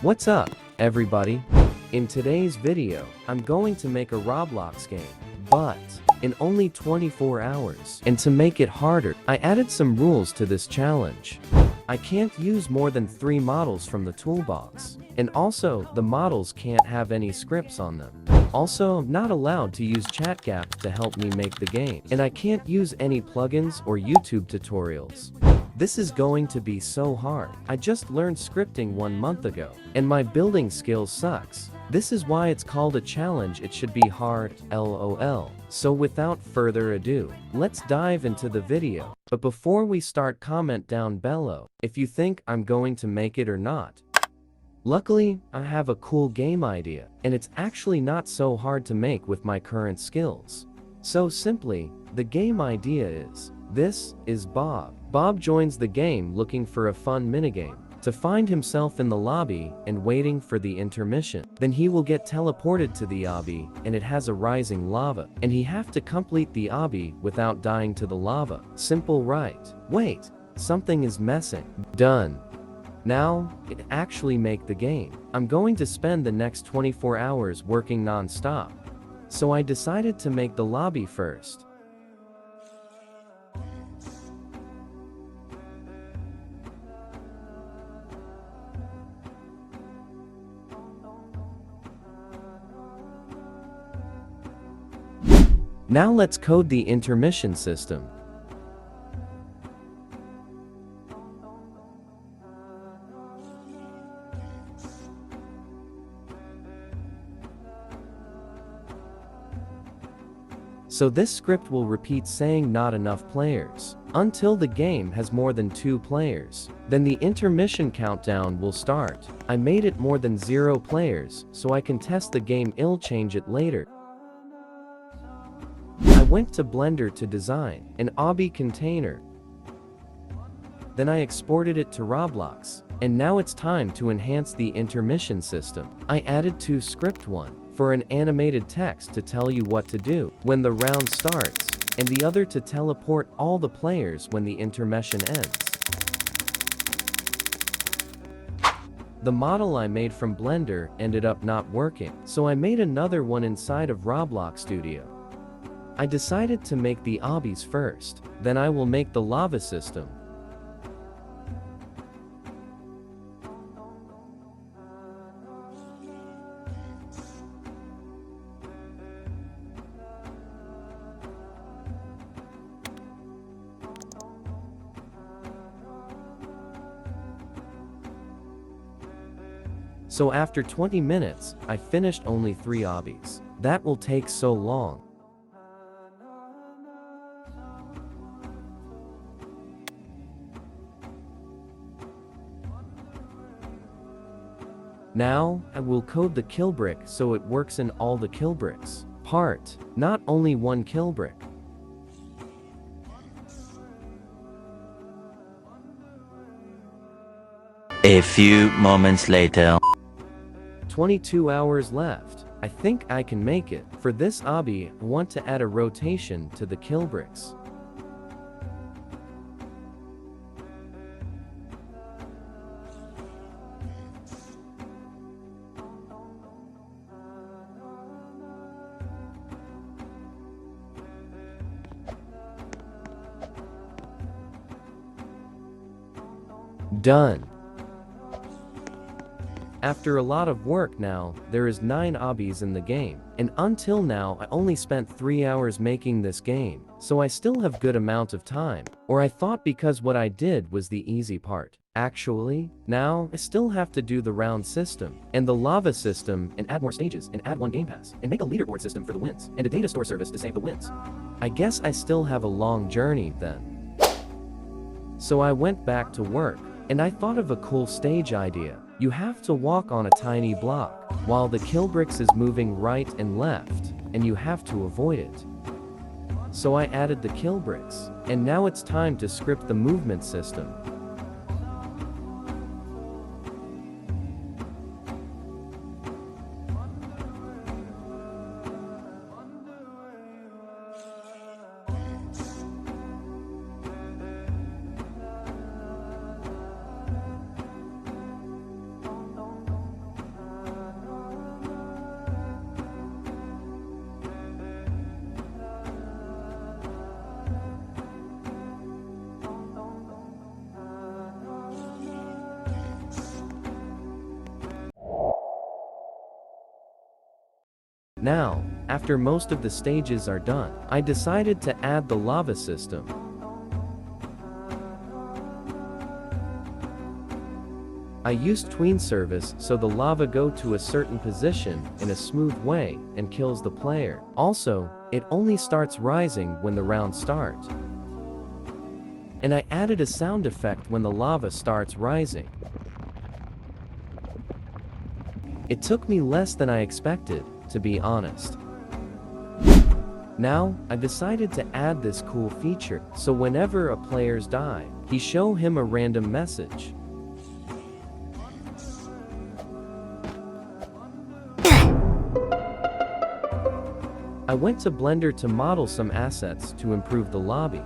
What's up, everybody? In today's video, I'm going to make a Roblox game, but in only 24 hours. And to make it harder, I added some rules to this challenge. I can't use more than 3 models from the toolbox. And also, the models can't have any scripts on them. Also, I'm not allowed to use chat gaps to help me make the game. And I can't use any plugins or YouTube tutorials. This is going to be so hard. I just learned scripting 1 month ago, and my building skills sucks. This is why it's called a challenge. It should be hard, LOL. So without further ado, let's dive into the video. But before we start, comment down below if you think I'm going to make it or not. Luckily, I have a cool game idea, and it's actually not so hard to make with my current skills. So simply, the game idea is, this is Bob. Bob joins the game looking for a fun minigame to find himself in the lobby and waiting for the intermission. Then he will get teleported to the obby, and it has a rising lava, and he have to complete the obby without dying to the lava. Simple, right? Wait, something is missing. Done. Now, it actually make the game. I'm going to spend the next 24 hours working non-stop. So I decided to make the lobby first. Now let's code the intermission system. So this script will repeat saying not enough players until the game has more than 2 players. Then the intermission countdown will start. I made it more than 0 players so I can test the game. I'll change it later. I went to Blender to design an obby container. Then I exported it to ROBLOX. And now it's time to enhance the intermission system. I added 2 script, one for an animated text to tell you what to do when the round starts, and the other to teleport all the players when the intermission ends. The model I made from Blender ended up not working, so I made another one inside of Roblox Studio. I decided to make the obbies first, then I will make the lava system. So after 20 minutes, I finished only 3 obbies. That will take so long. Now, I will code the kill brick so it works in all the kill bricks part, not only one kill brick. A few moments later. 22 hours left. I think I can make it. For this obby, I want to add a rotation to the kill bricks. Done. After a lot of work now, there is 9 obbies in the game, and until now I only spent 3 hours making this game, so I still have good amount of time, or I thought, because what I did was the easy part. Actually, now I still have to do the round system, and the lava system, and add more stages, and add 1 game pass, and make a leaderboard system for the wins, and a data store service to save the wins. I guess I still have a long journey then. So I went back to work, and I thought of a cool stage idea. You have to walk on a tiny block, while the kill bricks is moving right and left, and you have to avoid it. So I added the kill bricks, and now it's time to script the movement system. Now, after most of the stages are done, I decided to add the lava system. I used tween service so the lava go to a certain position in a smooth way and kills the player. Also, it only starts rising when the round starts. And I added a sound effect when the lava starts rising. It took me less than I expected, to be honest. Now, I decided to add this cool feature, so whenever a player's die, he show him a random message. I went to Blender to model some assets to improve the lobby.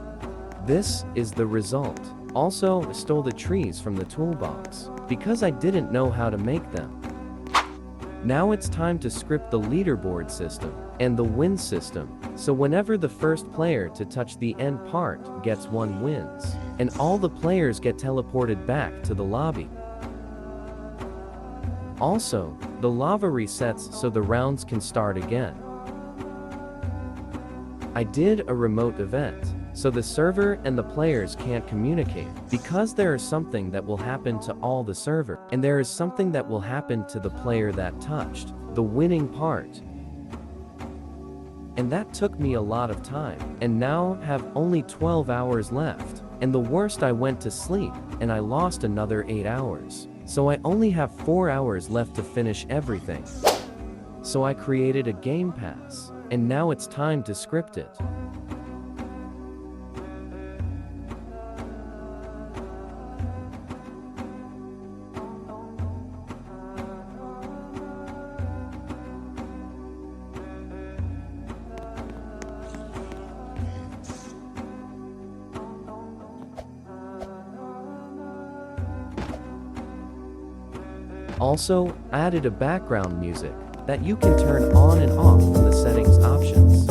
This is the result. Also, I stole the trees from the toolbox, because I didn't know how to make them. Now it's time to script the leaderboard system and the win system, so whenever the first player to touch the end part gets 1 wins, and all the players get teleported back to the lobby. Also, the lava resets so the rounds can start again. I did a remote event, so the server and the players can't communicate, because there is something that will happen to all the server, and there is something that will happen to the player that touched the winning part. And that took me a lot of time, and now have only 12 hours left, and the worst, I went to sleep, and I lost another 8 hours. So I only have 4 hours left to finish everything. So I created a game pass, and now it's time to script it. Also, I added a background music that you can turn on and off from the settings options.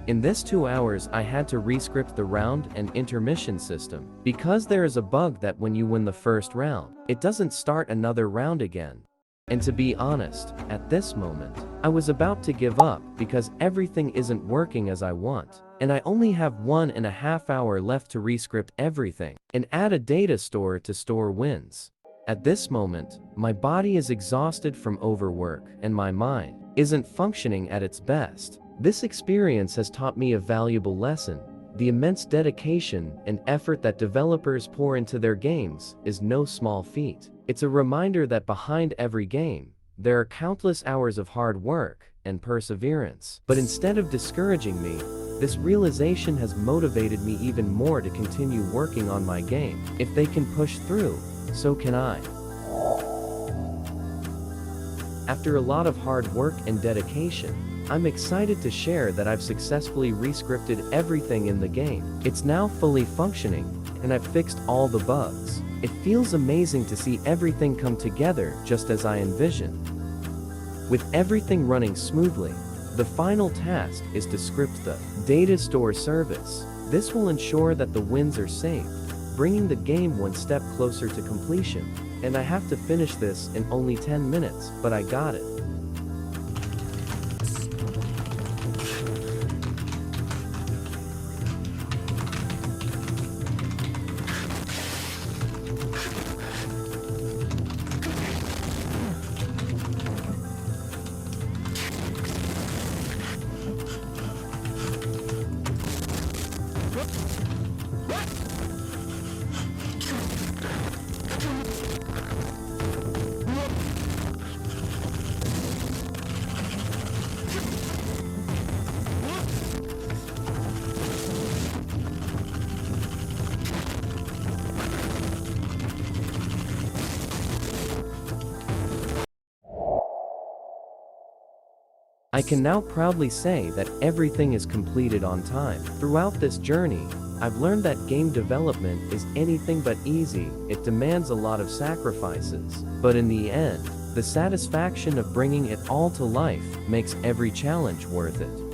In this 2 hours, I had to rescript the round and intermission system, because there is a bug that when you win the first round, it doesn't start another round again. And to be honest, at this moment, I was about to give up because everything isn't working as I want, and I only have 1.5 hours left to rescript everything and add a data store to store wins. At this moment, my body is exhausted from overwork and my mind isn't functioning at its best. This experience has taught me a valuable lesson. The immense dedication and effort that developers pour into their games is no small feat. It's a reminder that behind every game, there are countless hours of hard work and perseverance. But instead of discouraging me, this realization has motivated me even more to continue working on my game. If they can push through, so can I. After a lot of hard work and dedication, I'm excited to share that I've successfully rescripted everything in the game. It's now fully functioning, and I've fixed all the bugs. It feels amazing to see everything come together just as I envisioned. With everything running smoothly, the final task is to script the data store service. This will ensure that the wins are saved, bringing the game one step closer to completion. And I have to finish this in only 10 minutes, but I got it. I can now proudly say that everything is completed on time. Throughout this journey, I've learned that game development is anything but easy. It demands a lot of sacrifices. But in the end, the satisfaction of bringing it all to life makes every challenge worth it.